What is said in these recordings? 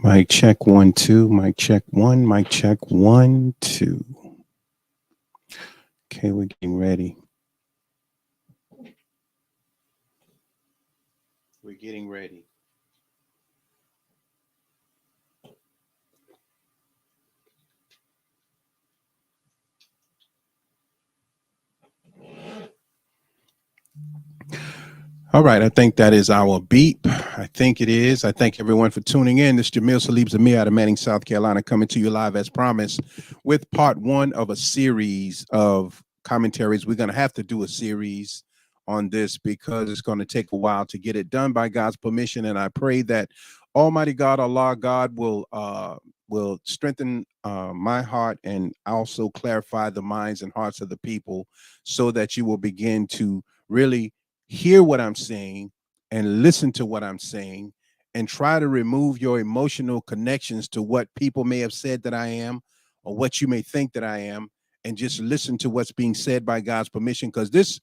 Mic check 1 2. Mic check 1. Mic check 1 2. Okay, we're getting ready. We're getting ready. All right, I think that is our beep. I think it is. I thank everyone for tuning in. This is Jamil Salib Zamir out of Manning, South Carolina, coming to you live as promised with part one of a series of commentaries. We're going to have to do a series on this because it's going to take a while to get it done by God's permission. And I pray that Almighty God, Allah God, will strengthen my heart and also clarify the minds and hearts of the people so that you will begin to really hear what I'm saying and listen to what I'm saying and try to remove your emotional connections to what people may have said that I am or what you may think that I am, and just listen to what's being said by God's permission, because this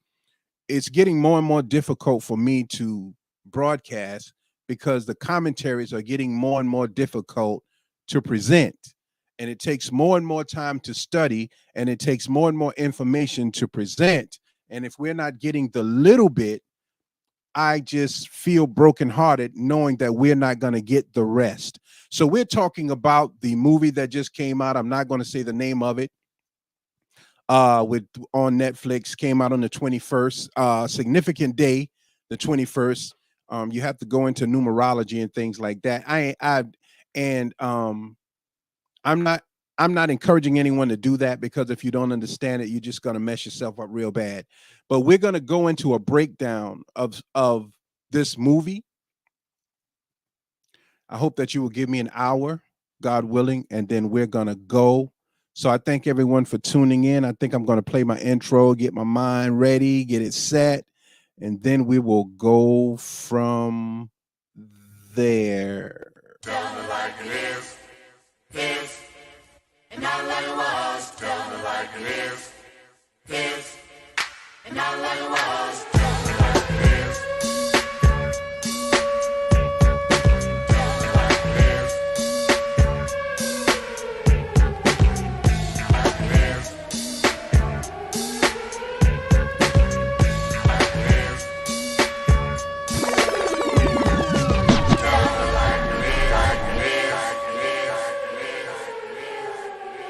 it's getting more and more difficult for me to broadcast because the commentaries are getting more and more difficult to present, and it takes more and more time to study, and it takes more and more information to present. And if we're not getting the little bit, I just feel brokenhearted knowing that we're not going to get the rest. So we're talking about the movie that just came out. I'm not going to say the name of it. With on Netflix, came out on the 21st. Significant day, the 21st. You have to go into numerology and things like that. I'm not I'm not encouraging anyone to do that, because if you don't understand it, you're just going to mess yourself up real bad. But we're going to go into a breakdown of this movie. I hope that you will give me an hour, God willing, and then we're going to go. So I thank everyone for tuning in. I think I'm going to play my intro, get my mind ready, get it set, and then we will go from there. Tell me like it is, and not like it was. Tell me like it is, and not like it was. Tell me like it is. Tell me like it is. Like it is. Like it is. Tell me like it is. Like it is.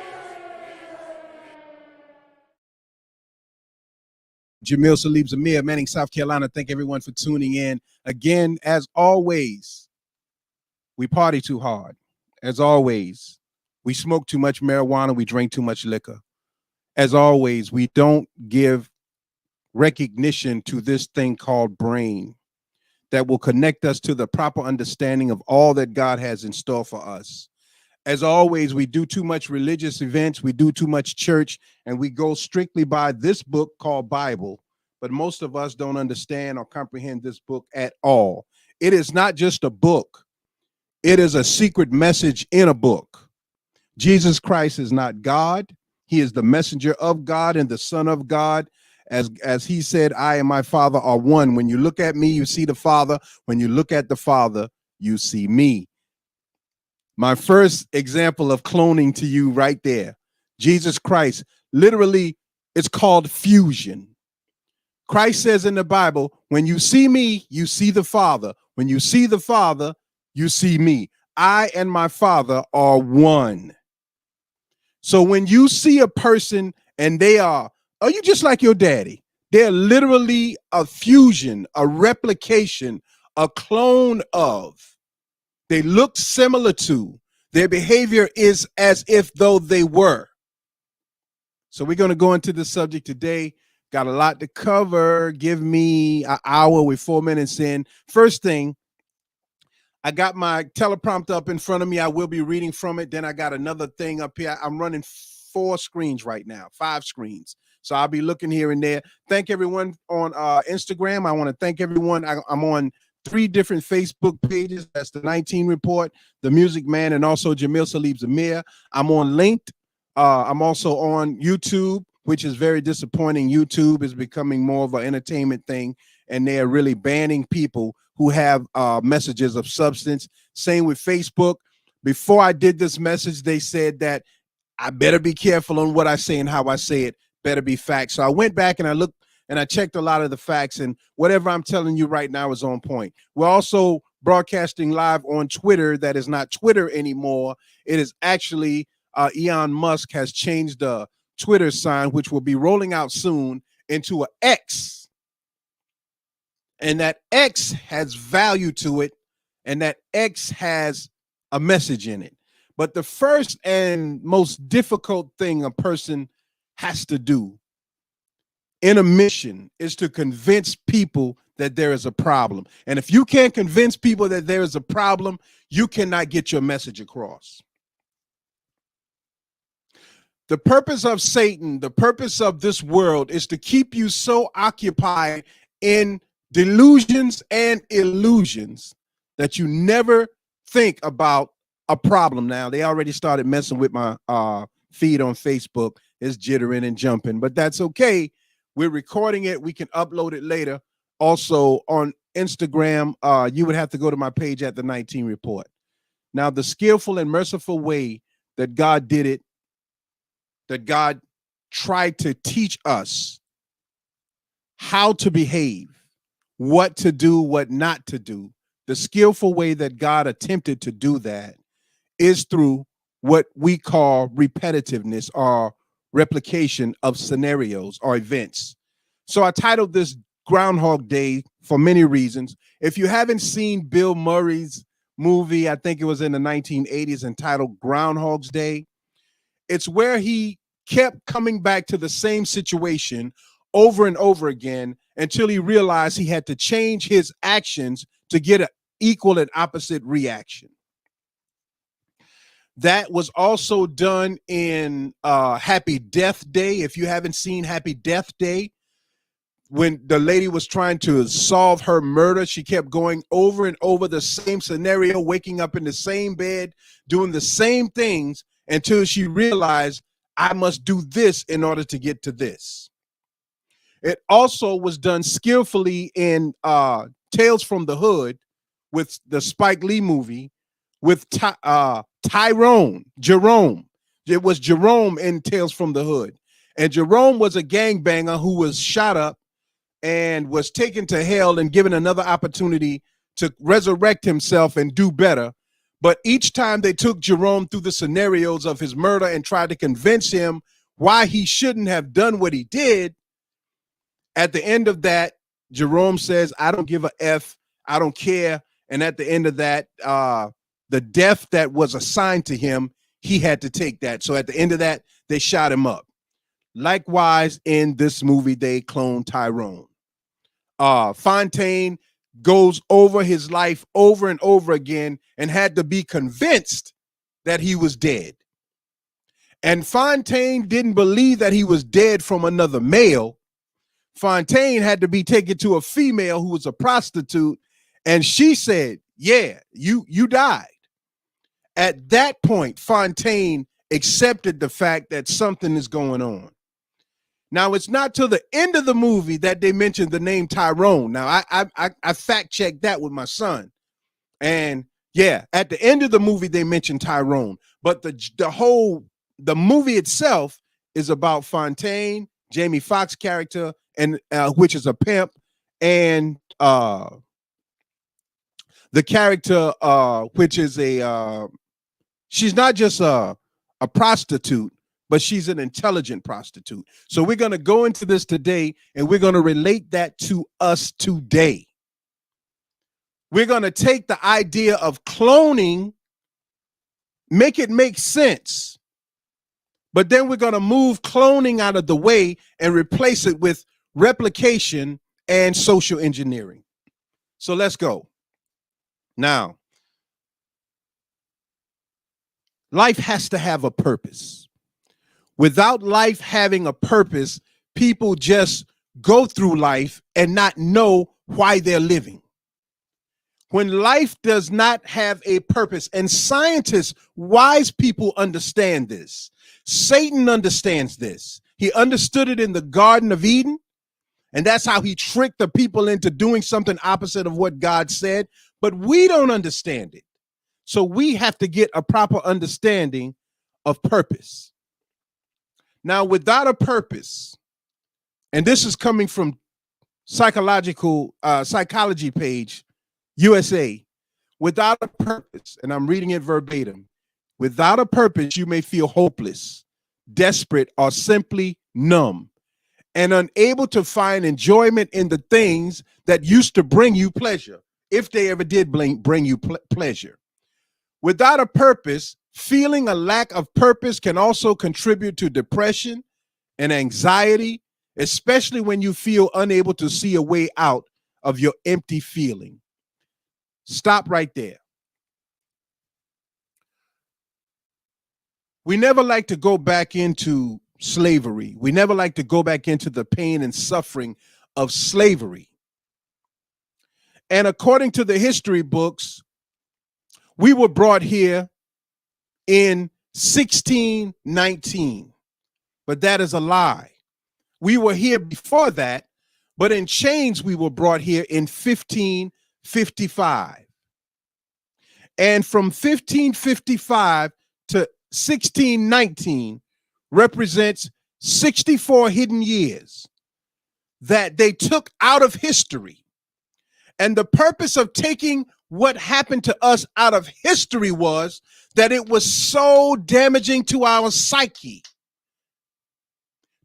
Jamil Salib Zamir, Manning, South Carolina. Thank everyone for tuning in. Again, as always, we party too hard. As always, we smoke too much marijuana. We drink too much liquor. As always, we don't give recognition to this thing called brain that will connect us to the proper understanding of all that God has in store for us. As always, we do too much religious events, we do too much church, and we go strictly by this book called Bible. But most of us don't understand or comprehend this book at all. It is not just a book. It is a secret message in a book. Jesus Christ is not God. He is the messenger of God and the Son of God. As he said, I and my Father are one. When you look at me, you see the Father. When you look at the Father, you see me. My first example of cloning to you right there. Jesus Christ, literally, it's called fusion. Christ says in the Bible, when you see me, you see the Father. When you see the Father, you see me. I and my Father are one. So when you see a person and they are you just like your daddy? They're literally a fusion, a replication, a clone of. They look similar to. Their behavior is as if though they were. So we're going to go into the subject today. Got a lot to cover. Give me an hour. We're 4 minutes in. First thing, I got my teleprompter up in front of me. I will be reading from it. Then I got another thing up here. I'm running 4 screens right now, 5 screens. So I'll be looking here and there. Thank everyone on Instagram. I want to thank everyone. I'm on 3 different Facebook pages. That's the 19 Report, the Music Man, and also Jamil Salib Zamir. I'm on Linked. I'm also on YouTube, which is very disappointing. YouTube is becoming more of an entertainment thing, and they are really banning people who have messages of substance. Same with Facebook. Before I did this message, they said that I better be careful on what I say and how I say it. Better be facts. So I went back and I looked and I checked a lot of the facts, and whatever I'm telling you right now is on point. We're also broadcasting live on Twitter. That is not Twitter anymore. It is actually Elon Musk has changed the Twitter sign, which will be rolling out soon, into an X. And that X has value to it, and that X has a message in it. But the first and most difficult thing a person has to do in a mission is to convince people that there is a problem. And if you can't convince people that there is a problem, you cannot get your message across. The purpose of Satan, the purpose of this world, is to keep you so occupied in delusions and illusions that you never think about a problem. Now, they already started messing with my feed on Facebook. It's jittering and jumping, but that's okay. We're recording it. We can upload it later. Also on Instagram, you would have to go to my page at the 19 Report. Now, the skillful and merciful way that God did it, that God tried to teach us how to behave, what to do, what not to do. The skillful way that God attempted to do that is through what we call repetitiveness or replication of scenarios or events. So I titled this Groundhog Day for many reasons. If you haven't seen Bill Murray's movie, I think it was in the 1980s, entitled Groundhog's Day, it's where he kept coming back to the same situation over and over again until he realized he had to change his actions to get an equal and opposite reaction. That was also done in Happy Death Day. If you haven't seen Happy Death Day, when the lady was trying to solve her murder, she kept going over and over the same scenario, waking up in the same bed, doing the same things until she realized, I must do this in order to get to this. It also was done skillfully in Tales from the Hood with the Spike Lee movie with Jerome. It was Jerome in Tales from the Hood. And Jerome was a gangbanger who was shot up and was taken to hell and given another opportunity to resurrect himself and do better. But each time they took Jerome through the scenarios of his murder and tried to convince him why he shouldn't have done what he did, at the end of that, Jerome says, I don't give a F, I don't care. And at the end of that, the death that was assigned to him, he had to take that. So at the end of that, they shot him up. Likewise, in this movie, they cloned Tyrone. Fontaine goes over his life over and over again and had to be convinced that he was dead. And Fontaine didn't believe that he was dead from another male. Fontaine had to be taken to a female who was a prostitute, and she said, yeah, you died. At that point, Fontaine accepted the fact that something is going on. Now, it's not till the end of the movie that they mentioned the name Tyrone. Now, I fact-checked that with my son. And yeah, at the end of the movie, they mentioned Tyrone. But the movie itself is about Fontaine, Jamie Foxx character, and which is a pimp, and the character which is she's not just a prostitute, but she's an intelligent prostitute. So we're going to go into this today, and we're going to relate that to us today. We're going to take the idea of cloning, make it make sense, but then we're going to move cloning out of the way and replace it with replication and social engineering. So let's go. Now, life has to have a purpose. Without life having a purpose, people just go through life and not know why they're living. When life does not have a purpose, and scientists, wise people understand this. Satan understands this. He understood it in the Garden of Eden, and that's how he tricked the people into doing something opposite of what God said. But we don't understand it. So we have to get a proper understanding of purpose. Now, without a purpose, and this is coming from psychology page, USA, without a purpose, and I'm reading it verbatim, without a purpose, you may feel hopeless, desperate, or simply numb, and unable to find enjoyment in the things that used to bring you pleasure, if they ever did bring you pleasure. Without a purpose, feeling a lack of purpose can also contribute to depression and anxiety, especially when you feel unable to see a way out of your empty feeling. Stop right there. We never like to go back into slavery. We never like to go back into the pain and suffering of slavery. And according to the history books, we were brought here in 1619, but that is a lie. We were here before that, but in chains we were brought here in 1555. And from 1555 to 1619 represents 64 hidden years that they took out of history. And the purpose of taking what happened to us out of history was that it was so damaging to our psyche.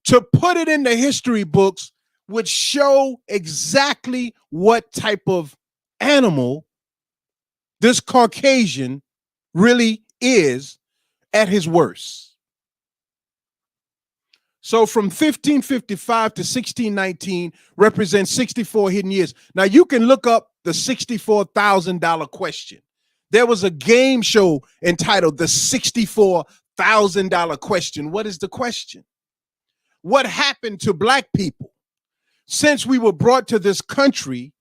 To put it in the history books would show exactly what type of animal this Caucasian really is at his worst. So from 1555 to 1619 represents 64 hidden years. Now you can look up the $64,000 question. There was a game show entitled the $64,000 question. What is the question? What happened to black people since we were brought to this country,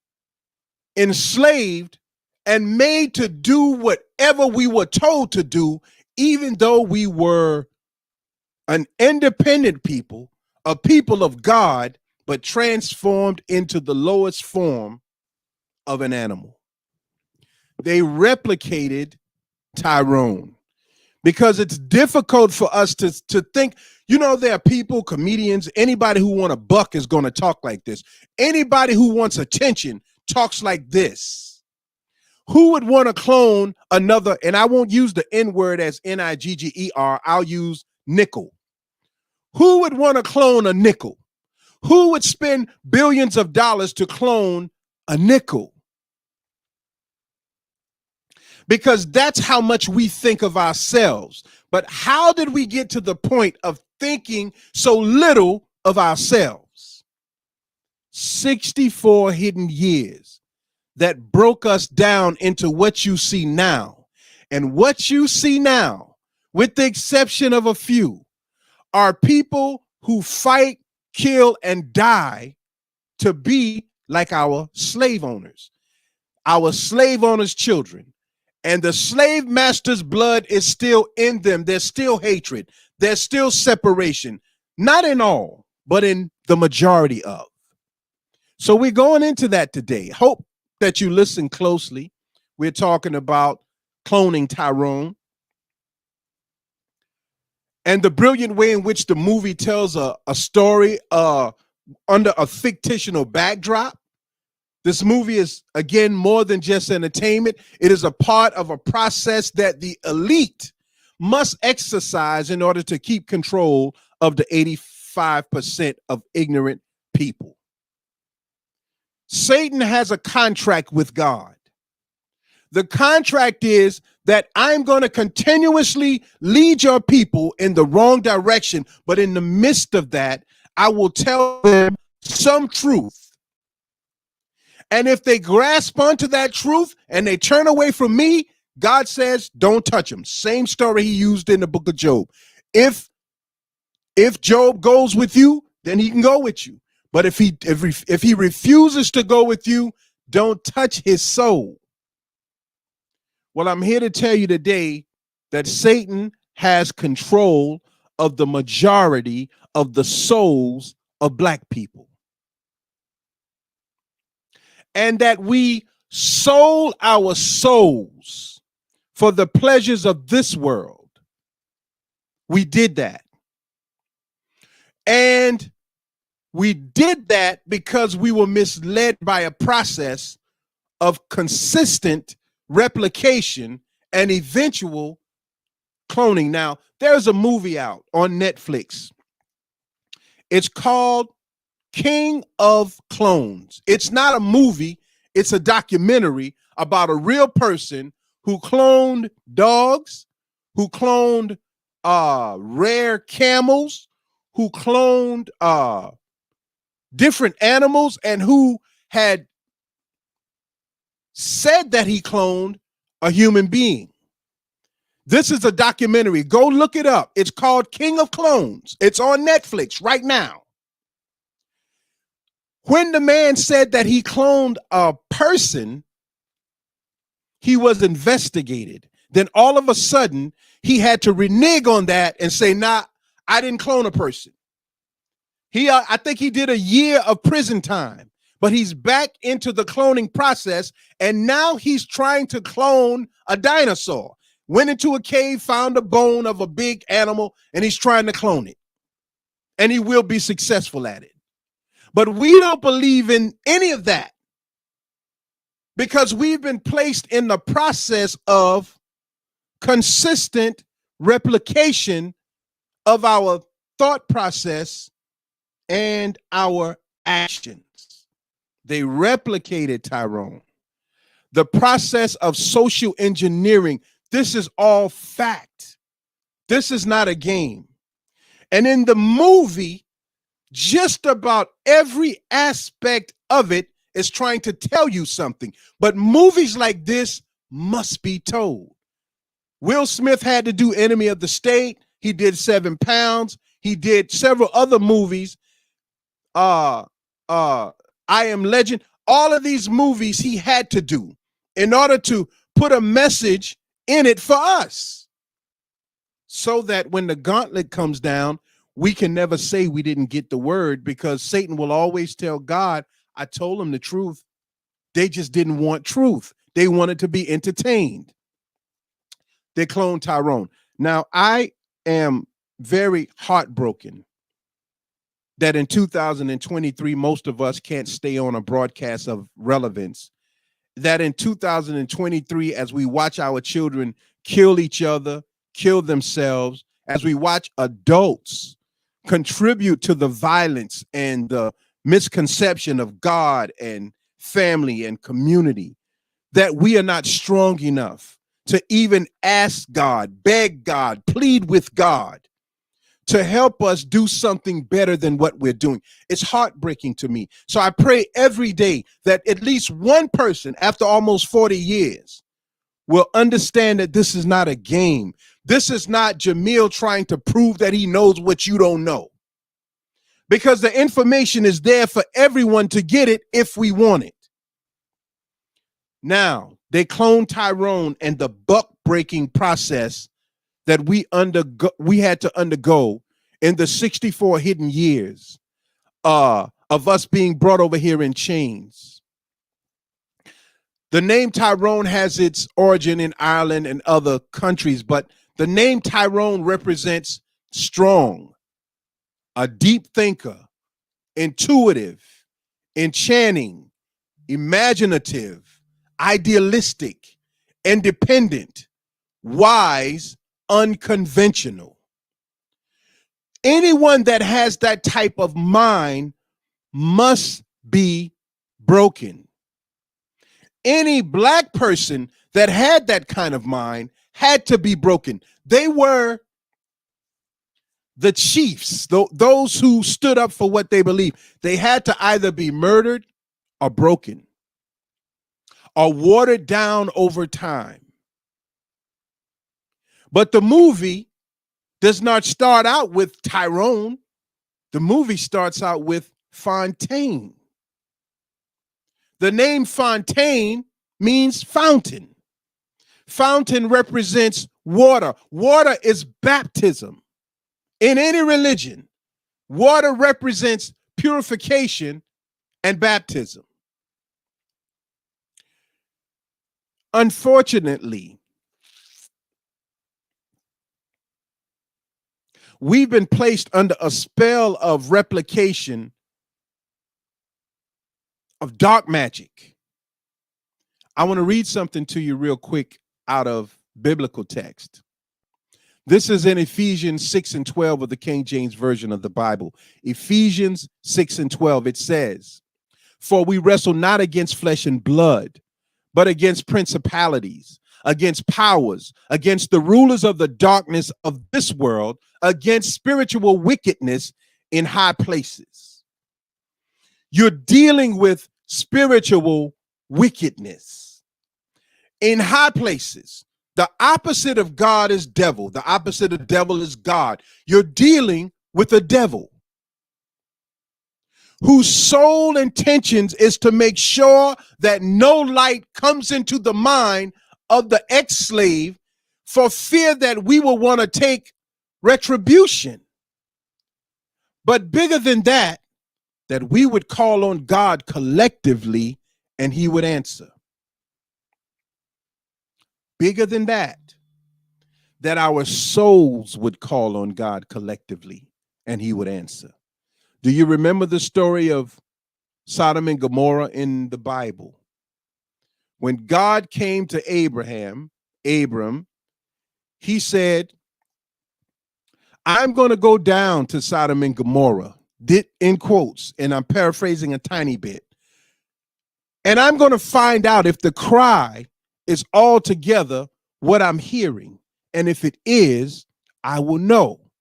enslaved, and made to do whatever we were told to do, even though we were an independent people, a people of God, but transformed into the lowest form of an animal? They replicated Tyrone because it's difficult for us to think. You know, there are people, comedians, anybody who want a buck is going to talk like this. Anybody who wants attention talks like this. Who would want to clone another? And I won't use the N word as Nigger. I'll use nickel. Who would want to clone a nickel? Who would spend billions of dollars to clone a nickel? Because that's how much we think of ourselves. But how did we get to the point of thinking so little of ourselves? 64 hidden years that broke us down into what you see now. And what you see now, with the exception of a few, are people who fight, kill, and die to be like our slave owners' children. And the slave master's blood is still in them. There's still hatred. There's still separation. Not in all, but in the majority of. So we're going into that today. Hope that you listen closely. We're talking about cloning Tyrone and the brilliant way in which the movie tells a story under a fictional backdrop. This movie is, again, more than just entertainment. It is a part of a process that the elite must exercise in order to keep control of the 85% of ignorant people. Satan has a contract with God. The contract is that I'm going to continuously lead your people in the wrong direction, but in the midst of that, I will tell them some truth. And if they grasp onto that truth and they turn away from me, God says, don't touch them. Same story he used in the book of Job. If Job goes with you, then he can go with you. But if he refuses to go with you, don't touch his soul. Well, I'm here to tell you today that Satan has control of the majority of the souls of black people. And that we sold our souls for the pleasures of this world. We did that. And we did that because we were misled by a process of consistent replication and eventual cloning. Now, there's a movie out on Netflix. It's called King of Clones. It's not a movie, it's a documentary about a real person who cloned dogs, who cloned rare camels, who cloned different animals, and who had said that he cloned a human being. This is a documentary. Go look it up. It's called King of Clones. It's on Netflix right now. When the man said that he cloned a person, he was investigated. Then all of a sudden, he had to renege on that and say, nah, I didn't clone a person. I think he did a year of prison time, but he's back into the cloning process, and now he's trying to clone a dinosaur. Went into a cave, found a bone of a big animal, and he's trying to clone it. And he will be successful at it. But we don't believe in any of that because we've been placed in the process of consistent replication of our thought process and our actions. They replicated Tyrone. The process of social engineering, this is all fact. This is not a game. And in the movie, just about every aspect of it is trying to tell you something. But movies like this must be told. Will Smith had to do Enemy of the State. He did 7 Pounds. He did several other movies. I Am Legend. All of these movies he had to do in order to put a message in it for us, so that when the gauntlet comes down, we can never say we didn't get the word, because Satan will always tell God, I told them the truth. They just didn't want truth. They wanted to be entertained. They cloned Tyrone. Now, I am very heartbroken that in 2023, most of us can't stay on a broadcast of relevance. That in 2023, as we watch our children kill each other, kill themselves, as we watch adults contribute to the violence and the misconception of God and family and community, that we are not strong enough to even ask God, beg God, plead with God to help us do something better than what we're doing. It's heartbreaking to me. So I pray every day that at least one person after almost 40 years will understand that this is not a game. This is not Jamil trying to prove that he knows what you don't know. Because the information is there for everyone to get it if we want it. Now, they cloned Tyrone, and the buck-breaking process that we had to undergo in the 64 hidden years of us being brought over here in chains. The name Tyrone has its origin in Ireland and other countries, but the name Tyrone represents strong, a deep thinker, intuitive, enchanting, imaginative, idealistic, independent, wise, unconventional. Anyone that has that type of mind must be broken. Any black person that had that kind of mind had to be broken. They were the chiefs, those who stood up for what they believed. They had to either be murdered or broken or watered down over time. But the movie does not start out with Tyrone. The movie starts out with Fontaine. The name Fontaine means fountain. Fountain represents water. Water is baptism. In any religion, water represents purification and baptism. Unfortunately, We've been placed under a spell of replication of dark magic. I want to read something to you real quick out of biblical text. This is in Ephesians 6 and 12 of the King James Version of the Bible. Ephesians 6 and 12, it says, "For we wrestle not against flesh and blood, but against principalities, against powers, against the rulers of the darkness of this world, against spiritual wickedness in high places." You're dealing with spiritual wickedness in high places. The opposite of God is devil. The opposite of devil is God. You're dealing with a devil whose sole intentions is to make sure that no light comes into the mind of the ex-slave for fear that we will want to take retribution. But bigger than that we would call on God collectively and he would answer. Bigger than that our souls would call on God collectively and he would answer. Do you remember the story of Sodom and Gomorrah in the Bible? When God came to Abram, he said, "I'm going to go down to Sodom and Gomorrah," in quotes, and I'm paraphrasing a tiny bit, "and I'm going to find out if the cry is altogether what I'm hearing. And if it is, I will know."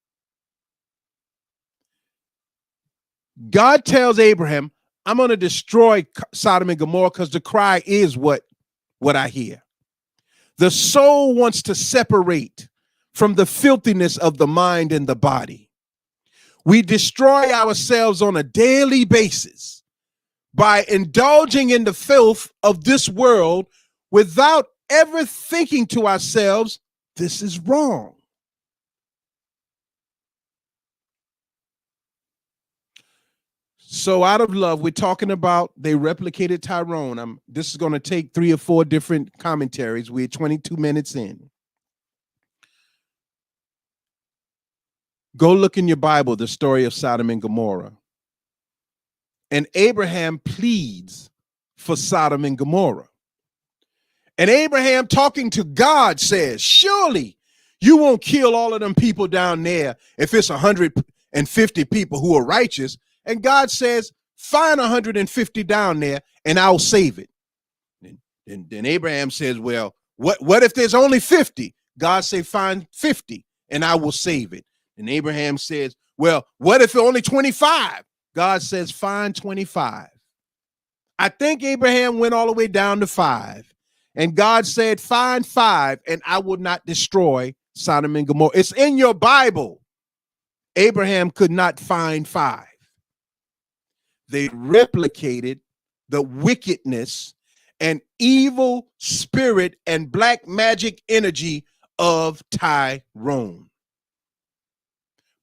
God tells Abraham, "I'm going to destroy Sodom and Gomorrah because the cry is what I hear." The soul wants to separate from the filthiness of the mind and the body. We destroy ourselves on a daily basis by indulging in the filth of this world without ever thinking to ourselves, this is wrong. So out of love, we're talking about they replicated Tyrone. This is going to take 3 or 4 different commentaries. We're 22 minutes in. Go look in your Bible, the story of Sodom and Gomorrah. And Abraham pleads for Sodom and Gomorrah. And Abraham, talking to God, says, "Surely you won't kill all of them people down there if it's 150 people who are righteous." And God says, "Find 150 down there and I'll save it." And then Abraham says, "Well, what if there's only 50? God says, "Find 50 and I will save it." And Abraham says, "Well, what if only 25? God says, "Find 25. I think Abraham went all the way down to 5. And God said, "Find 5 and I will not destroy Sodom and Gomorrah." It's in your Bible. Abraham could not find 5. They replicated the wickedness and evil spirit and black magic energy of Tyrone.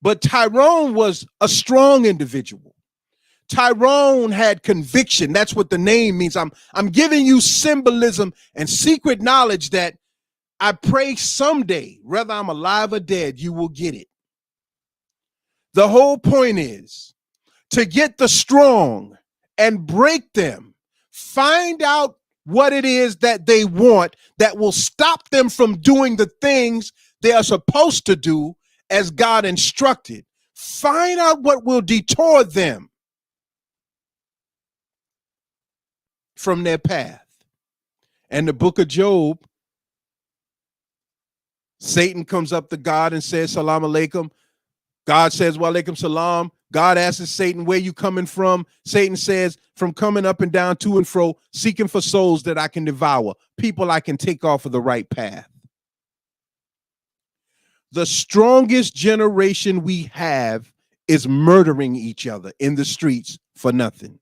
But Tyrone was a strong individual. Tyrone had conviction. That's what the name means. I'm giving you symbolism and secret knowledge that I pray someday, whether I'm alive or dead, you will get it. The whole point is to get the strong and break them. Find out what it is that they want that will stop them from doing the things they are supposed to do as God instructed. Find out what will detour them from their path. And the book of Job, Satan comes up to God and says, "Salam alaikum." God says, "Wa alaikum salam." God asks Satan, "Where you coming from?" Satan says, "From coming up and down, to and fro, seeking for souls that I can devour, people I can take off of the right path." The strongest generation we have is murdering each other in the streets for nothing.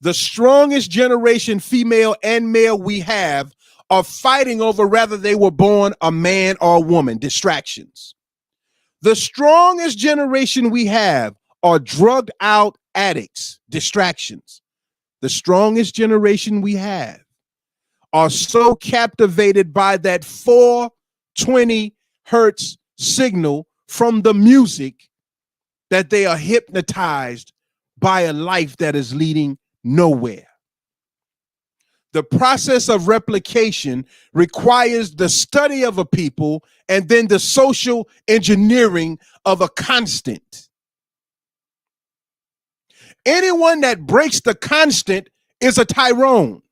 The strongest generation, female and male, we have are fighting over whether they were born a man or a woman, distractions. The strongest generation we have are drugged out addicts, distractions. The strongest generation we have are so captivated by that 420 hertz signal from the music that they are hypnotized by a life that is leading nowhere. The process of replication requires the study of a people and then the social engineering of a constant. Anyone that breaks the constant is a Tyrone.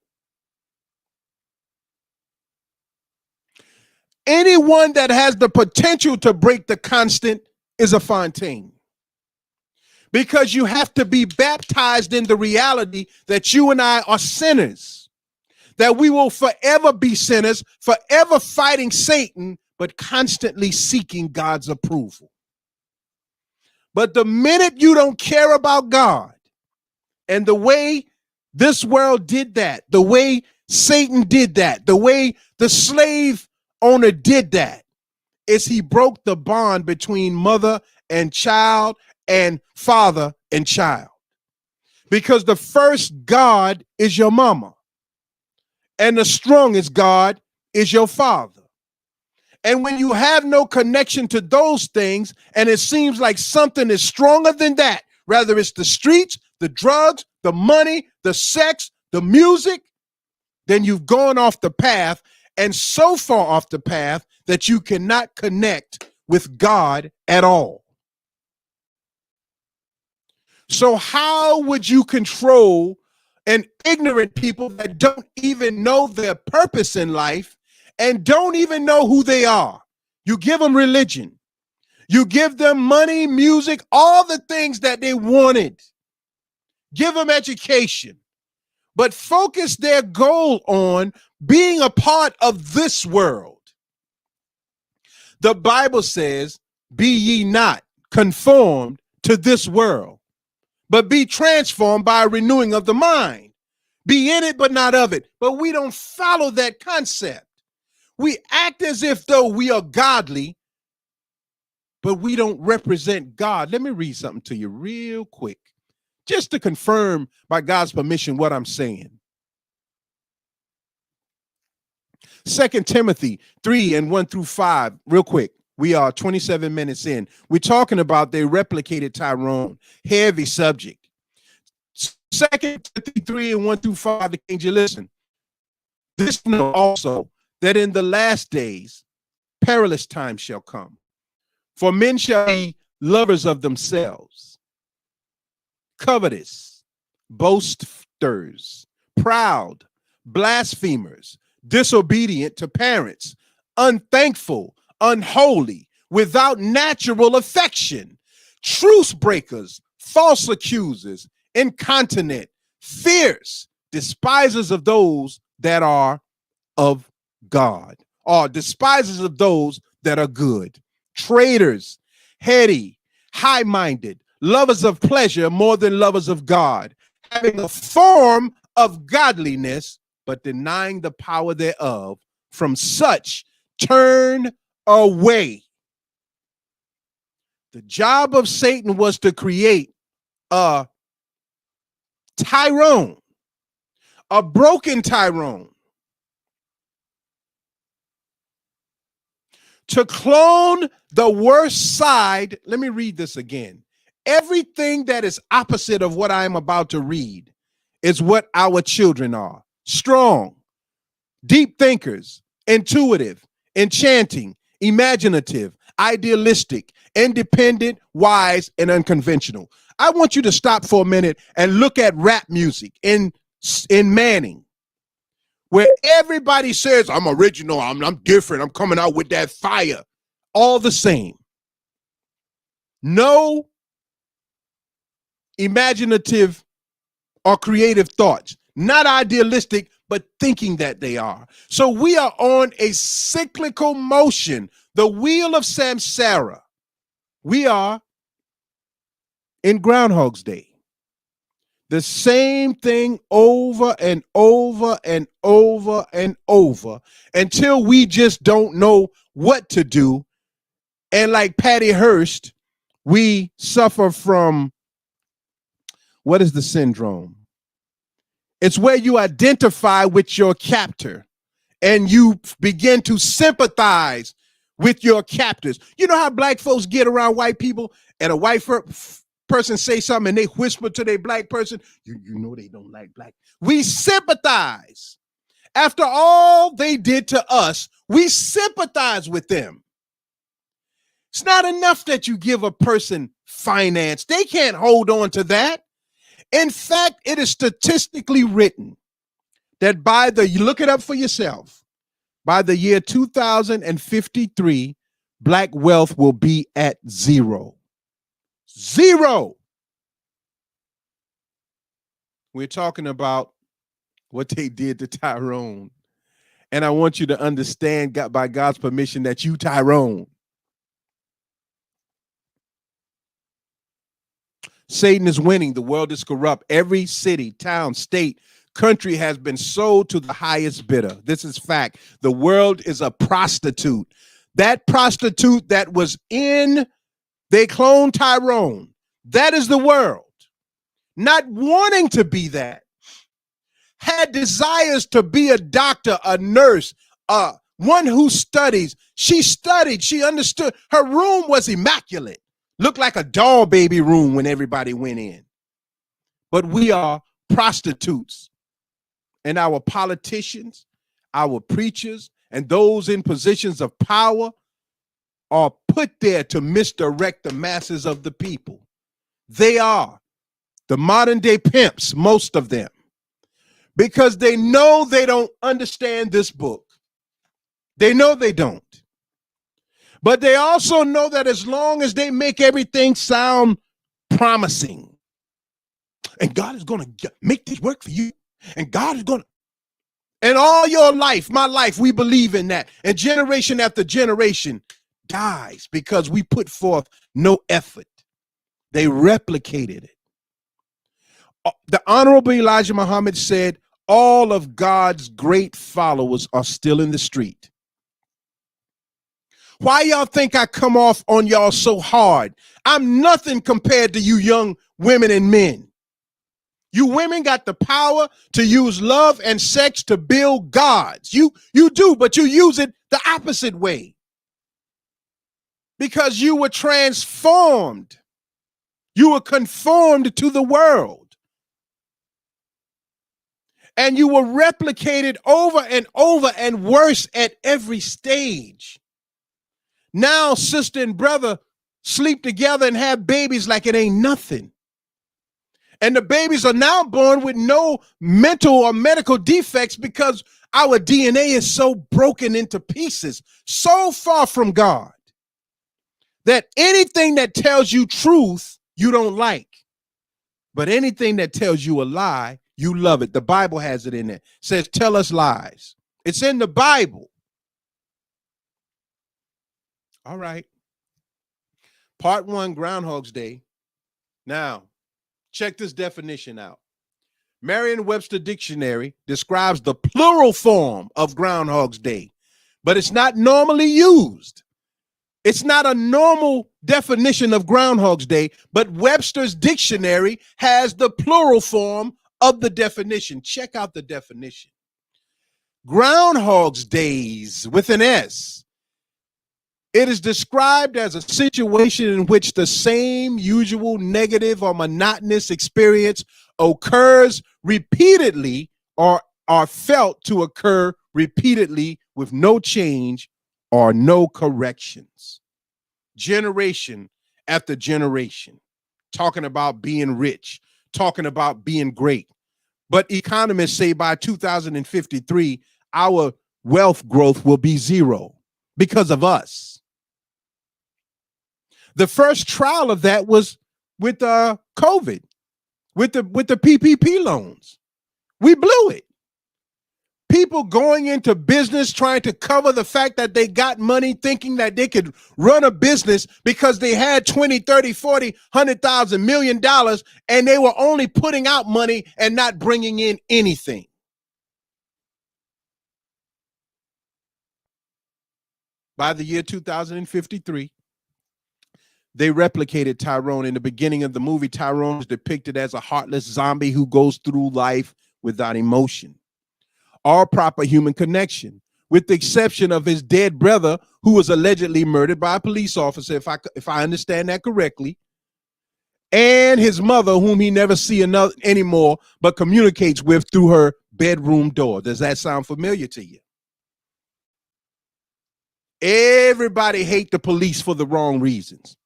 Anyone that has the potential to break the constant is a Fontaine. Because you have to be baptized in the reality that you and I are sinners, that we will forever be sinners, forever fighting Satan, but constantly seeking God's approval. But the minute you don't care about God, and the way this world did that, the way Satan did that, the way the slave owner did that, is he broke the bond between mother and child and father and child. Because the first God is your mama, and the strongest God is your father. And when you have no connection to those things, and it seems like something is stronger than that, rather it's the streets, the drugs, the money, the sex, the music, then you've gone off the path, and so far off the path that you cannot connect with God at all. So how would you control an ignorant people that don't even know their purpose in life and don't even know who they are? You give them religion. You give them money, music, all the things that they wanted. Give them education. But focus their goal on being a part of this world. The Bible says, be ye not conformed to this world, but be transformed by a renewing of the mind. Be in it, but not of it. But we don't follow that concept. We act as if though we are godly, but we don't represent God. Let me read something to you real quick, just to confirm by God's permission what I'm saying. 2 Timothy 3:1-5, real quick. We are 27 minutes in. We're talking about they replicated Tyrone. Heavy subject. 2 Timothy 3:1-5, the King, you listen. This know also that in the last days perilous times shall come. For men shall be lovers of themselves, covetous, boasters, proud, blasphemers, disobedient to parents, unthankful, unholy, without natural affection, truce breakers, false accusers, incontinent, fierce, despisers of those that are of God, or despisers of those that are good, traitors, heady, high-minded, lovers of pleasure more than lovers of God, having a form of godliness, but denying the power thereof. From such turn away. The job of Satan was to create a Tyrone, a broken Tyrone, to clone the worst side. Let me read this again. Everything that is opposite of what I am about to read is what our children are. Strong, deep thinkers, intuitive, enchanting, imaginative, idealistic, independent, wise, and unconventional. I want you to stop for a minute and look at rap music in Manning, where everybody says, I'm original, I'm different, I'm coming out with that fire. All the same. No imaginative or creative thoughts. Not idealistic, but thinking that they are. So we are on a cyclical motion, the wheel of samsara. We are in Groundhog's Day. The same thing over and over and over and over until we just don't know what to do. And like Patty Hearst, we suffer from, what is the syndrome? It's where you identify with your captor and you begin to sympathize with your captors. You know how black folks get around white people and a white person say something and they whisper to their black person, you know they don't like black. We sympathize. After all they did to us, we sympathize with them. It's not enough that you give a person finance. They can't hold on to that. In fact, it is statistically written that you look it up for yourself, by the year 2053, black wealth will be at zero. Zero. We're talking about what they did to Tyrone. And I want you to understand, by God's permission, that you Tyrone. Satan is winning. The world is corrupt. Every city, town, state, country has been sold to the highest bidder. This is fact. The world is a prostitute. That prostitute that was in Clone Tyrone, that is the world. Not wanting to be that. Had desires to be a doctor, a nurse, one who studies. She studied. She understood. Her room was immaculate. Looked like a doll baby room when everybody went in. But we are prostitutes. And our politicians, our preachers, and those in positions of power are put there to misdirect the masses of the people. They are the modern day pimps, most of them, because they know they don't understand this book. They know they don't. But they also know that as long as they make everything sound promising, and God is going to make this work for you, and God is going to, and all your life, my life, we believe in that. And generation after generation dies because we put forth no effort. They replicated it. The Honorable Elijah Muhammad said, all of God's great followers are still in the street. Why y'all think I come off on y'all so hard? I'm nothing compared to you young women and men. You women got the power to use love and sex to build gods. You do, but you use it the opposite way. Because you were transformed. You were conformed to the world. And you were replicated over and over and worse at every stage. Now, sister and brother sleep together and have babies like it ain't nothing. And the babies are now born with no mental or medical defects because our DNA is so broken into pieces, so far from God, that anything that tells you truth, you don't like. But anything that tells you a lie, you love it. The Bible has it in there. It says, tell us lies. It's in the Bible. All right. Part 1, Groundhog's Day. Now, check this definition out. Merriam-Webster Dictionary describes the plural form of Groundhog's Day, but it's not normally used. It's not a normal definition of Groundhog's Day, but Webster's Dictionary has the plural form of the definition. Check out the definition. Groundhog's Days with an S. It is described as a situation in which the same usual negative or monotonous experience occurs repeatedly or are felt to occur repeatedly with no change or no corrections. Generation after generation, talking about being rich, talking about being great. But economists say by 2053, our wealth growth will be zero because of us. The first trial of that was with COVID, with the PPP loans. We blew it. People going into business trying to cover the fact that they got money, thinking that they could run a business because they had 20, 30, 40, 100,000, $1 million, and they were only putting out money and not bringing in anything. By the year 2053, they replicated Tyrone. In the beginning of the movie, Tyrone is depicted as a heartless zombie who goes through life without emotion or proper human connection, with the exception of his dead brother, who was allegedly murdered by a police officer, if I understand that correctly, and his mother, whom he never see anymore, but communicates with through her bedroom door. Does that sound familiar to you? Everybody hate the police for the wrong reasons.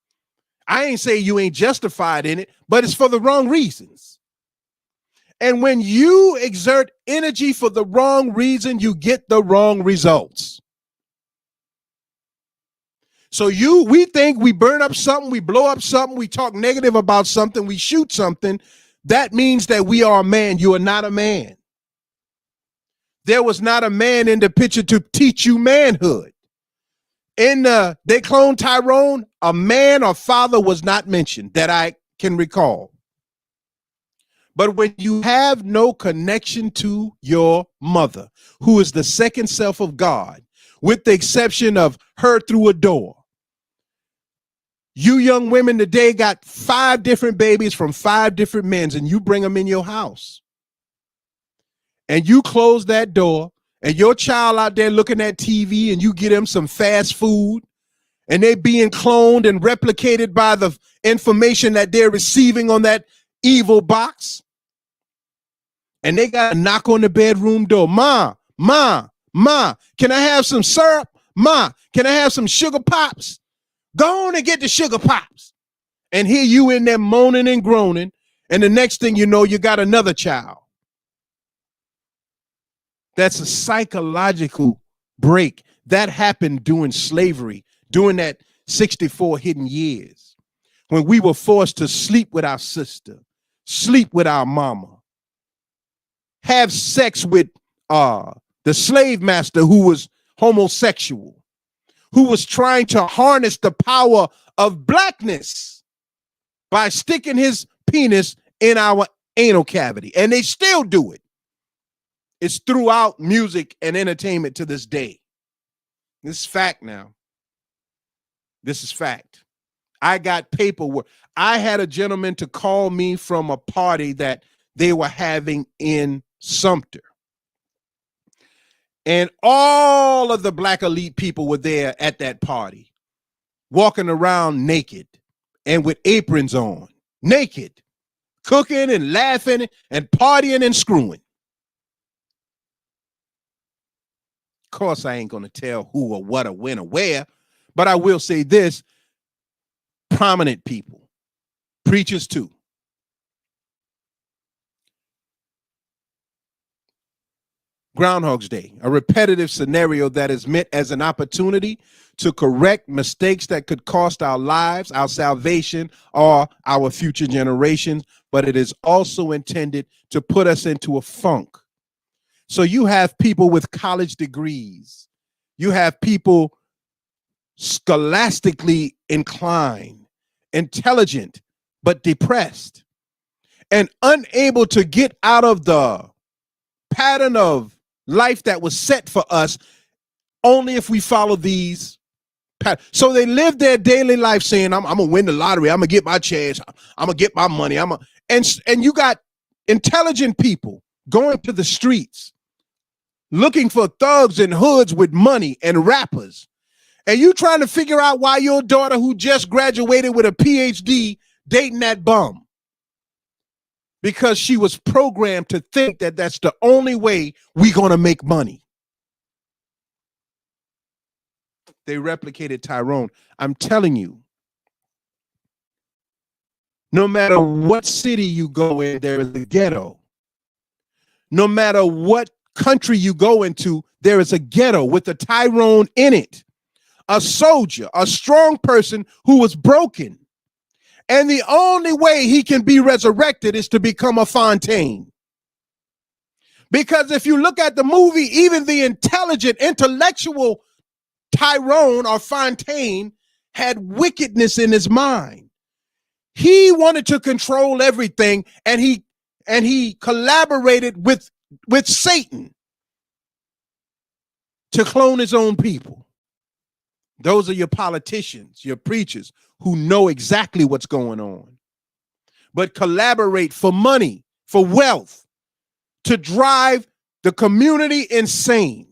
I ain't say you ain't justified in it, but it's for the wrong reasons. And when you exert energy for the wrong reason, you get the wrong results. So we think we burn up something, we blow up something, we talk negative about something, we shoot something. That means that we are a man. You are not a man. There was not a man in the picture to teach you manhood. In they Clone Tyrone, a man or father was not mentioned that I can recall. But when you have no connection to your mother, who is the second self of God, with the exception of her through a door, you young women today got 5 different babies from 5 different men, and you bring them in your house. And you close that door, and your child out there looking at TV, and you get them some fast food, and they being cloned and replicated by the information that they're receiving on that evil box. And they got to knock on the bedroom door. Ma, can I have some syrup? Ma, can I have some sugar pops? Go on and get the sugar pops. And here you in there moaning and groaning. And the next thing you know, you got another child. That's a psychological break. That happened during slavery, during that 64 hidden years, when we were forced to sleep with our sister, sleep with our mama, have sex with the slave master who was homosexual, who was trying to harness the power of blackness by sticking his penis in our anal cavity. And they still do it. It's throughout music and entertainment to this day. This is fact now. This is fact. I got paperwork. I had a gentleman to call me from a party that they were having in Sumter. And all of the black elite people were there at that party, walking around naked and with aprons on, naked, cooking and laughing and partying and screwing. Of course, I ain't going to tell who or what or when or where, but I will say this: prominent people, preachers too. Groundhog's Day, a repetitive scenario that is meant as an opportunity to correct mistakes that could cost our lives, our salvation, or our future generations, but it is also intended to put us into a funk. So you have people with college degrees, you have people scholastically inclined, intelligent, but depressed, and unable to get out of the pattern of life that was set for us only if we follow these patterns. So they live their daily life saying, I'm gonna win the lottery, I'm gonna get my chance, I'm gonna get my money, and you got intelligent people going to the streets looking for thugs and hoods with money and rappers, and you trying to figure out why your daughter, who just graduated with a PhD, dating that bum. Because she was programmed to think that that's the only way we're going to make money. They replicated Tyrone. I'm telling you, no matter what city you go in, there is a ghetto. No matter what country you go into, there is a ghetto with a Tyrone in it. A soldier, a strong person who was broken. And the only way he can be resurrected is to become a Fontaine. Because if you look at the movie, even the intelligent, intellectual Tyrone or Fontaine had wickedness in his mind. He wanted to control everything, and he collaborated with Satan to clone his own people. Those are your politicians, your preachers, who know exactly what's going on, but collaborate for money, for wealth, to drive the community insane.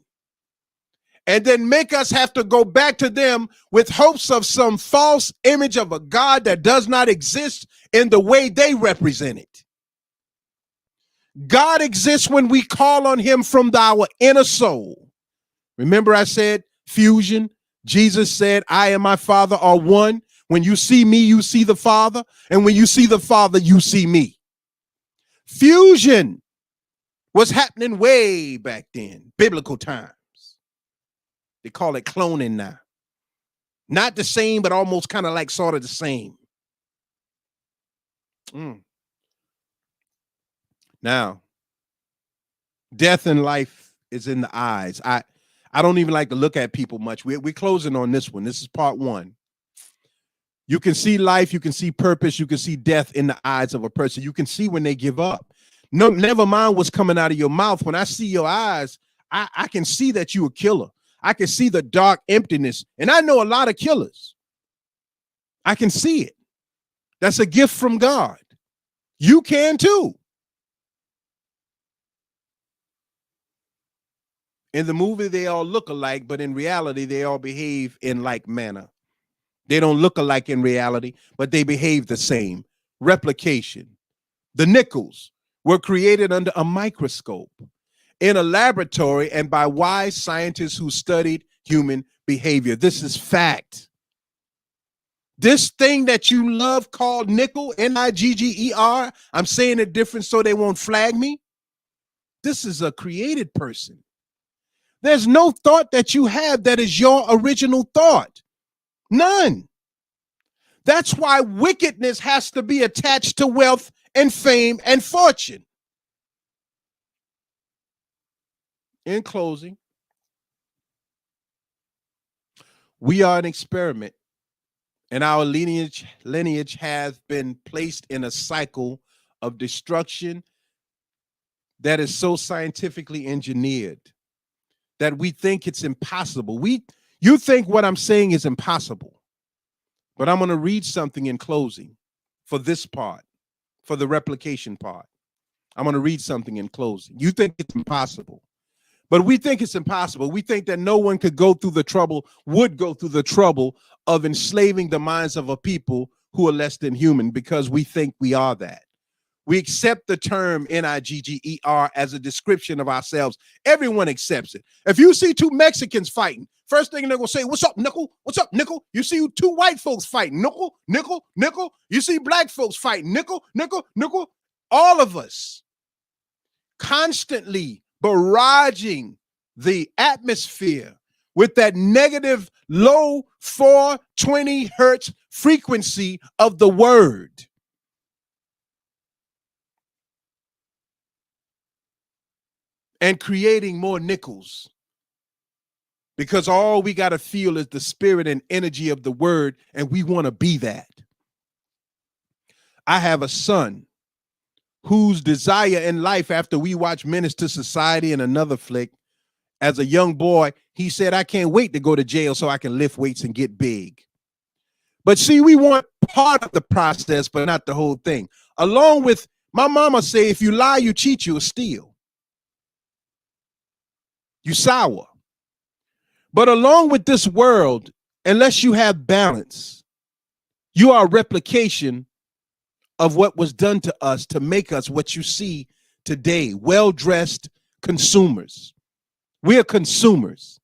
and then make us have to go back to them with hopes of some false image of a God that does not exist in the way they represent it. God exists when we call on him from our inner soul. Remember I said fusion? Jesus said, I and my Father are one. When you see me, you see the Father. And when you see the Father, you see me. Fusion was happening way back then, biblical times. They call it cloning now. Not the same, but almost kind of like sort of the same. Now, death and life is in the eyes. I don't even like to look at people much. We're closing on this one. This is part one. You can see life, you can see purpose, you can see death in the eyes of a person. You can see when they give up. No, never mind what's coming out of your mouth. When I see your eyes, I can see that you're a killer. I can see the dark emptiness. And I know a lot of killers. I can see it. That's a gift from God. You can too. In the movie, they all look alike, but in reality, they all behave in like manner. They don't look alike in reality, but they behave the same. Replication. The nickels were created under a microscope in a laboratory and by wise scientists who studied human behavior. This is fact. This thing that you love called nickel, Nigger, I'm saying it different so they won't flag me. This is a created person. There's no thought that you have that is your original thought. None. That's why wickedness has to be attached to wealth and fame and fortune. In closing, we are an experiment, and our lineage has been placed in a cycle of destruction that is so scientifically engineered that we think it's impossible. You think what I'm saying is impossible, but I'm going to read something in closing for this part, for the replication part. I'm going to read something in closing. You think it's impossible, but we think it's impossible. We think that no one would go through the trouble of enslaving the minds of a people who are less than human because we think we are that. We accept the term Nigger as a description of ourselves. Everyone accepts it. If you see two Mexicans fighting, first thing they're going to say, what's up, nickel? What's up, nickel? You see two white folks fighting, nickel, nickel, nickel. You see black folks fighting, nickel, nickel, nickel. All of us constantly barraging the atmosphere with that negative low 420 hertz frequency of the word. And creating more nickels, because all we got to feel is the spirit and energy of the word, and we want to be that. I have a son whose desire in life, after we watch Menace to Society and another flick, as a young boy, he said, I can't wait to go to jail so I can lift weights and get big. But see, we want part of the process, but not the whole thing. Along with my mama say, if you lie, you cheat, you'll steal. You sour. But along with this world, unless you have balance, you are a replication of what was done to us to make us what you see today, well-dressed consumers. We are consumers.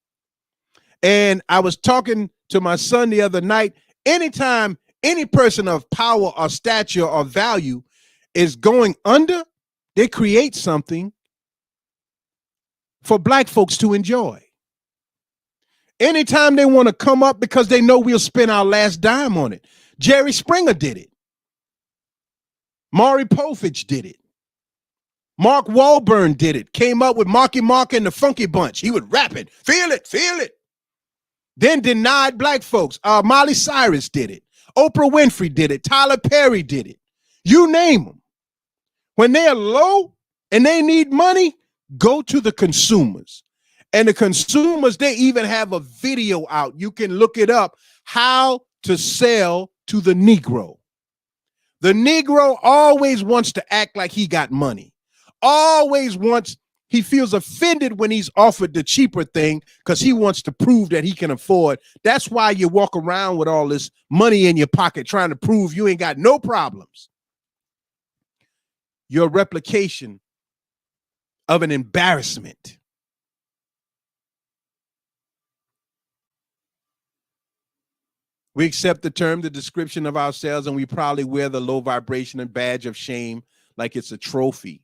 And I was talking to my son the other night, anytime any person of power or stature or value is going under, they create something for black folks to enjoy. Anytime they want to come up because they know we'll spend our last dime on it. Jerry Springer did it. Maury Povich did it. Mark Wahlberg did it. Came up with Marky Mark and the Funky Bunch. He would rap it. Feel it, feel it. Then denied black folks. Miley Cyrus did it. Oprah Winfrey did it. Tyler Perry did it. You name them. When they're low and they need money, go to the consumers. And the consumers, they even have a video out. You can look it up, how to sell to the Negro. The Negro always wants to act like he got money. Always wants He feels offended when he's offered the cheaper thing because he wants to prove that he can afford. That's why you walk around with all this money in your pocket trying to prove you ain't got no problems. Your replication of an embarrassment. We accept the term, the description of ourselves, and we probably wear the low vibration and badge of shame like it's a trophy.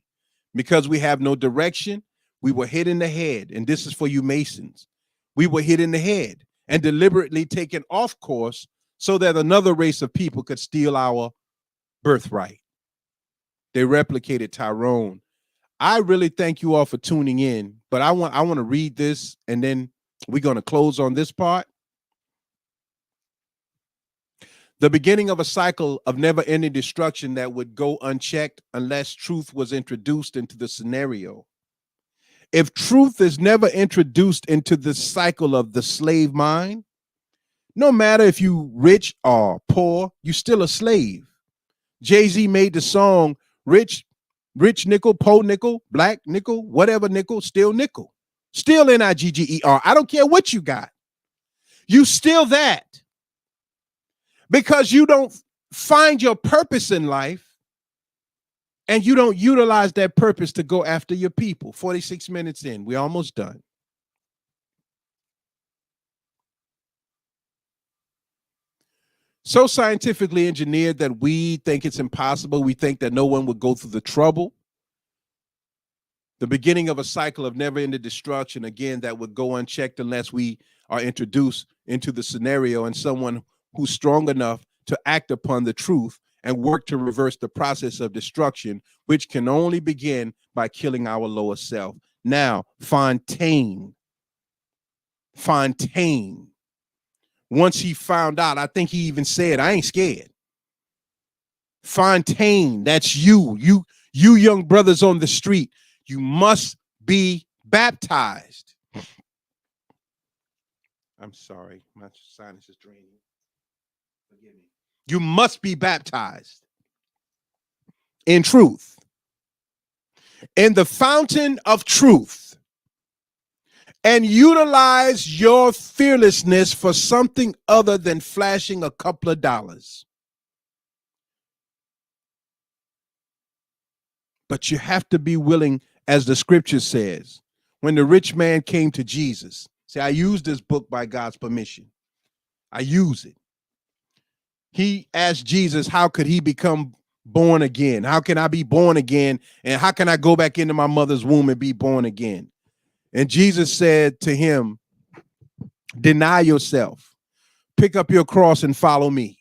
Because we have no direction, we were hit in the head, and this is for you Masons. We were hit in the head and deliberately taken off course so that another race of people could steal our birthright. They replicated Tyrone. I really thank you all for tuning in, but I want to read this, and then we're going to close on this part. The beginning of a cycle of never-ending destruction that would go unchecked unless truth was introduced into the scenario. If truth is never introduced into the cycle of the slave mind, no matter if you rich or poor, you're still a slave. Jay-Z made the song rich nickel, poor nickel, black nickel, whatever nickel, still nickel. Still N-I-G-G-E-R. I don't care what you got. You still that. Because you don't find your purpose in life and you don't utilize that purpose to go after your people. 46 minutes in, we're almost done. So scientifically engineered that we think it's impossible. We think that no one would go through the trouble. The beginning of a cycle of never-ending destruction, again, that would go unchecked unless we are introduced into the scenario and someone who's strong enough to act upon the truth and work to reverse the process of destruction, which can only begin by killing our lower self. Now, Fontaine, once he found out, I think he even said, I ain't scared. Fontaine, that's you young brothers on the street, you must be baptized. I'm sorry, my sinus is draining. Forgive me. You must be baptized in truth, in the fountain of truth, and utilize your fearlessness for something other than flashing a couple of dollars. But you have to be willing, as the scripture says, when the rich man came to Jesus. See, I use this book by God's permission. I use it. He asked Jesus, how could he become born again? How can I be born again? And how can I go back into my mother's womb and be born again? And Jesus said to him, deny yourself, pick up your cross and follow me.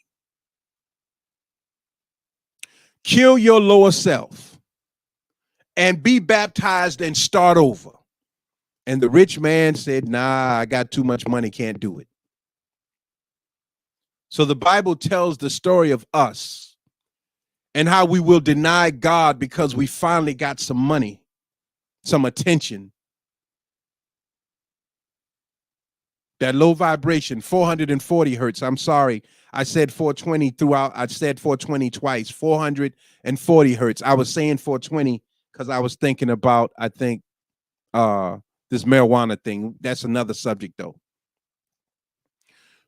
Kill your lower self and be baptized and start over. And the rich man said, nah, I got too much money, can't do it. So the Bible tells the story of us and how we will deny God because we finally got some money, some attention. That low vibration, 440 hertz. I'm sorry. I said 420 throughout. I said 420 twice, 440 hertz. I was saying 420 because I was thinking about, I think, this marijuana thing. That's another subject, though.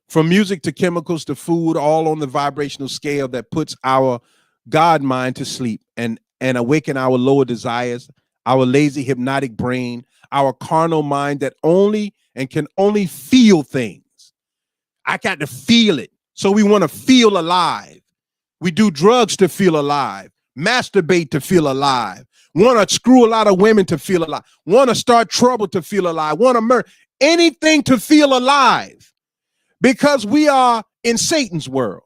From music to chemicals to food, all on the vibrational scale that puts our God mind to sleep and awaken our lower desires, our lazy hypnotic brain, our carnal mind that only and can only feel things. I got to feel it. So we want to feel alive. We do drugs to feel alive, masturbate to feel alive, want to screw a lot of women to feel alive, want to start trouble to feel alive, want to murder, anything to feel alive. Because we are in Satan's world.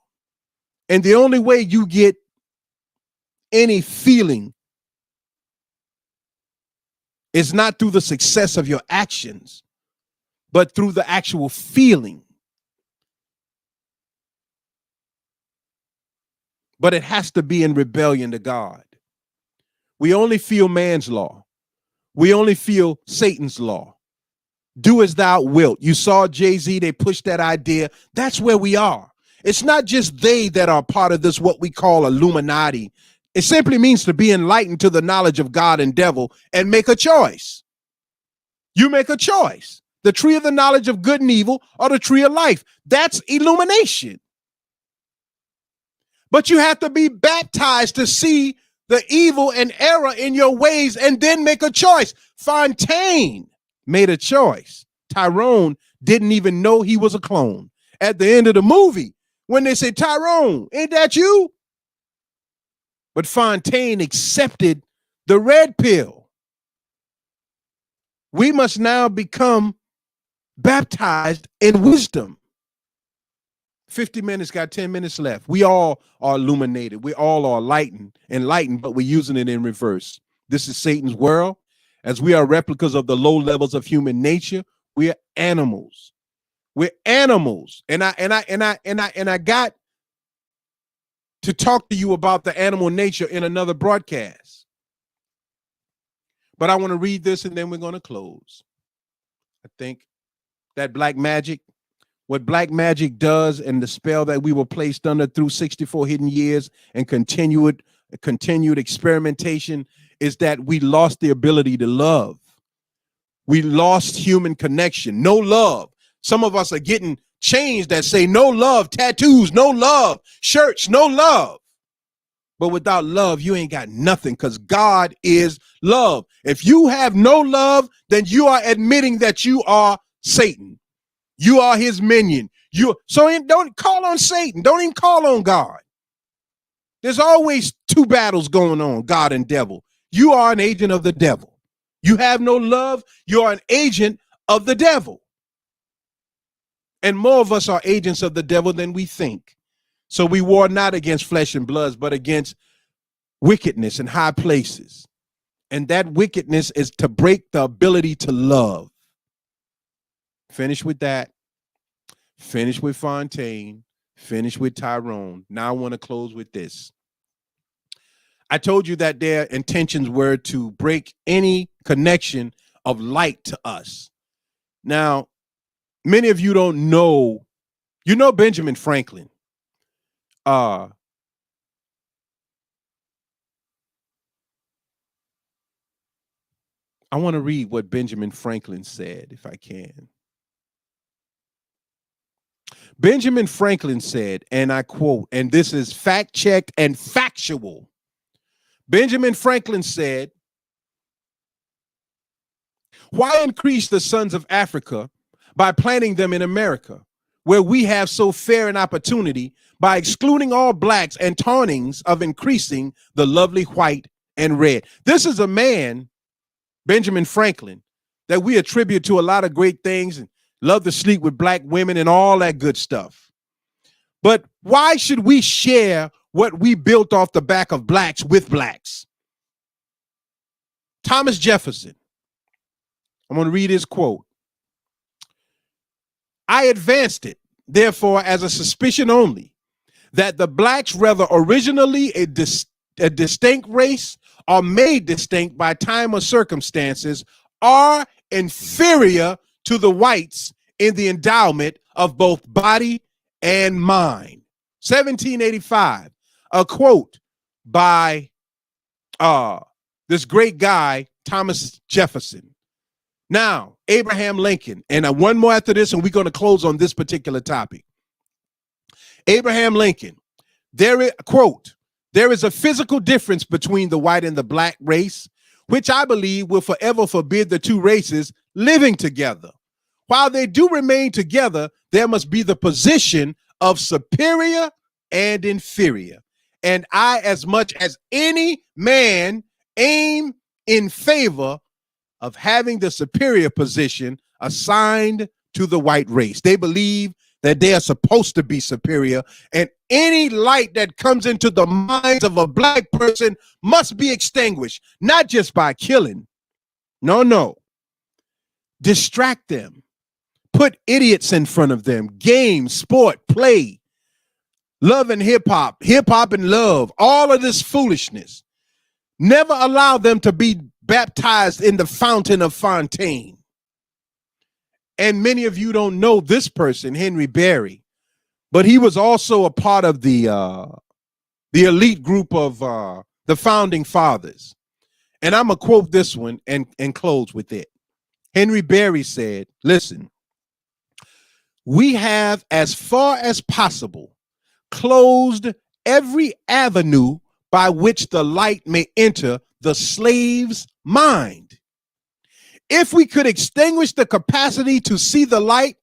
And the only way you get any feeling is not through the success of your actions, but through the actual feeling. But it has to be in rebellion to God. We only feel man's law. We only feel Satan's law. Do as thou wilt. You saw Jay-Z, they pushed that idea. That's where we are. It's not just they that are part of this, what we call Illuminati. It simply means to be enlightened to the knowledge of God and devil and make a choice. You make a choice. The tree of the knowledge of good and evil or the tree of life. That's illumination. But you have to be baptized to see the evil and error in your ways and then make a choice. Fontaine made a choice. Tyrone didn't even know he was a clone. At the end of the movie, when they say, Tyrone, ain't that you? But Fontaine accepted the red pill. We must now become baptized in wisdom. 50 minutes, got 10 minutes left. We all are illuminated. We all are enlightened, but we're using it in reverse. This is Satan's world. As we are replicas of the low levels of human nature, we are animals. We're animals. And I got to talk to you about the animal nature in another broadcast. But I want to read this and then we're going to close. I think that black magic, what black magic does and the spell that we were placed under through 64 hidden years and continued experimentation is that we lost the ability to love. We lost human connection. No love. Some of us are getting chains that say no love, tattoos, no love, shirts, no love. But without love, you ain't got nothing because God is love. If you have no love, then you are admitting that you are Satan. You are his minion. So don't call on Satan. Don't even call on God. There's always two battles going on, God and devil. You are an agent of the devil. You have no love. You're an agent of the devil. And more of us are agents of the devil than we think. So we war not against flesh and blood, but against wickedness in high places. And that wickedness is to break the ability to love. Finish with that. Finish with Fontaine. Finish with Tyrone. Now I want to close with this. I told you that their intentions were to break any connection of light to us. Now, many of you don't know, you know Benjamin Franklin. I want to read what Benjamin Franklin said, if I can. Benjamin Franklin said, and I quote, and this is fact-checked and factual. Benjamin Franklin said, why increase the sons of Africa by planting them in America, where we have so fair an opportunity by excluding all blacks and tauntings of increasing the lovely white and red? This is a man, Benjamin Franklin, that we attribute to a lot of great things and love to sleep with black women and all that good stuff. But why should we share what we built off the back of blacks with blacks? Thomas Jefferson. I'm going to read his quote. I advanced it, therefore, as a suspicion only, that the blacks, whether originally a distinct race or made distinct by time or circumstances, are inferior to the whites in the endowment of both body and mind. 1785, a quote by this great guy, Thomas Jefferson. Now, Abraham Lincoln, and one more after this, and we're going to close on this particular topic. Abraham Lincoln, quote, there is a physical difference between the white and the black race, which I believe will forever forbid the two races living together. While they do remain together, there must be the position of superior and inferior. And I, as much as any man, aim in favor of having the superior position assigned to the white race. They believe that they are supposed to be superior, and any light that comes into the minds of a black person must be extinguished, not just by killing. No. Distract them. Put idiots in front of them. Game, sport, play, love and hip hop and love, all of this foolishness. Never allow them to be baptized in the fountain of Fontaine. And many of you don't know this person, Henry Berry, but he was also a part of the elite group of the founding fathers. And I'm going to quote this one and close with it. Henry Berry said, listen, we have, as far as possible, closed every avenue by which the light may enter the slave's mind. If we could extinguish the capacity to see the light,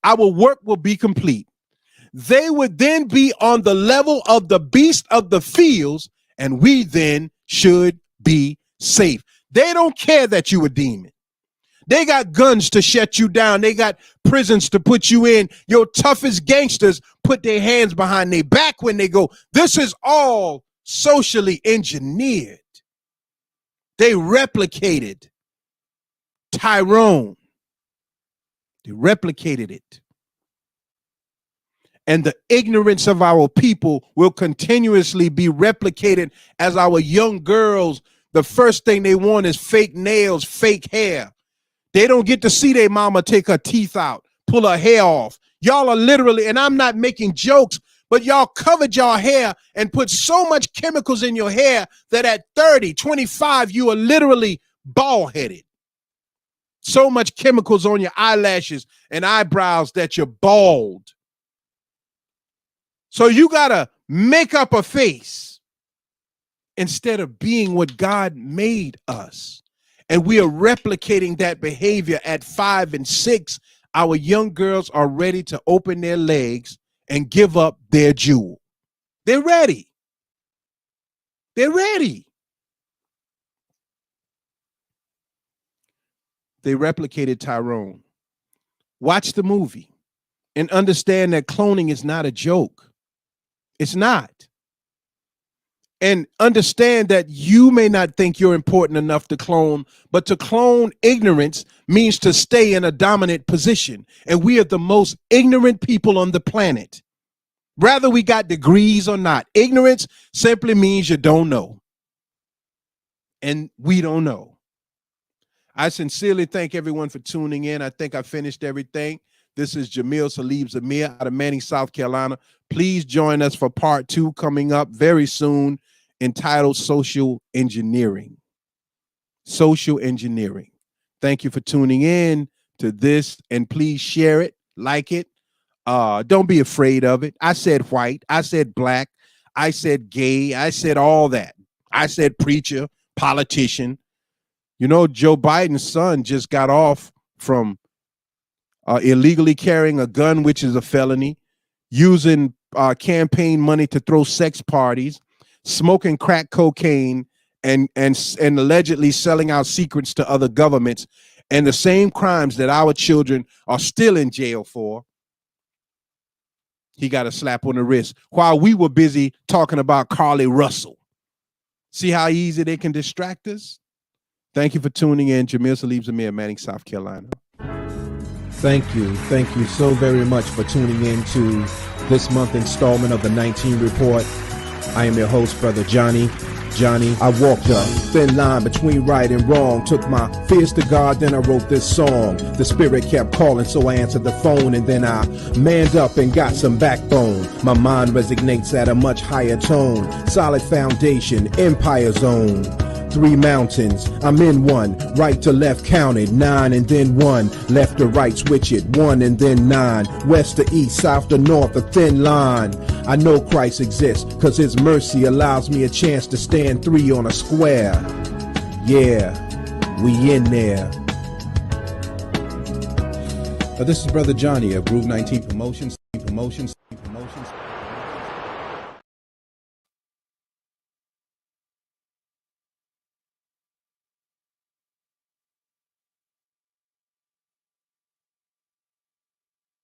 our work will be complete. They would then be on the level of the beast of the fields, and we then should be safe. They don't care that you a demon. They got guns to shut you down. They got prisons to put you in. Your toughest gangsters put their hands behind their back when they go. This is all socially engineered. They replicated Tyrone. They replicated it. And the ignorance of our people will continuously be replicated as our young girls, the first thing they want is fake nails, fake hair. They don't get to see their mama take her teeth out, pull her hair off. Y'all are literally, and I'm not making jokes, but y'all covered y'all hair and put so much chemicals in your hair that at 30, 25, you are literally bald-headed. So much chemicals on your eyelashes and eyebrows that you're bald. So you got to make up a face instead of being what God made us. And we are replicating that behavior at 5 and 6. Our young girls are ready to open their legs and give up their jewel. They're ready. They're ready. They replicated Tyrone. Watch the movie and understand that cloning is not a joke. It's not. And understand that you may not think you're important enough to clone, but to clone ignorance means to stay in a dominant position. And we are the most ignorant people on the planet. Whether we got degrees or not, ignorance simply means you don't know. And we don't know. I sincerely thank everyone for tuning in. I think I finished everything. This is Jamil Salib Zamir out of Manning, South Carolina. Please join us for part 2 coming up very soon, entitled Social Engineering. Social Engineering. Thank you for tuning in to this, and please share it, like it. Don't be afraid of it. I said white. I said black. I said gay. I said all that. I said preacher, politician. You know, Joe Biden's son just got off from illegally carrying a gun, which is a felony, using campaign money to throw sex parties, smoking crack cocaine, and allegedly selling out secrets to other governments, and the same crimes that our children are still in jail for. He got a slap on the wrist while we were busy talking about Carly Russell. See how easy they can distract us? Thank you for tuning in. Jamil Salib Zamir, Manning, South Carolina. Thank you. Thank you so very much for tuning in to this month installment of the 19 Report. I am your host, Brother Johnny. I walked a thin line between right and wrong, took my fears to God, then I wrote this song. The spirit kept calling, so I answered the phone, and then I manned up and got some backbone. My mind resonates at a much higher tone, solid foundation, empire zone. 3 mountains, I'm in one, right to left counted, 9 and then 1, left to right switch it, 1 and then 9, west to east, south to north, a thin line. I know Christ exists, cause his mercy allows me a chance to stand 3 on a square. Yeah, we in there. This is Brother Johnny of Groove 19 Promotions.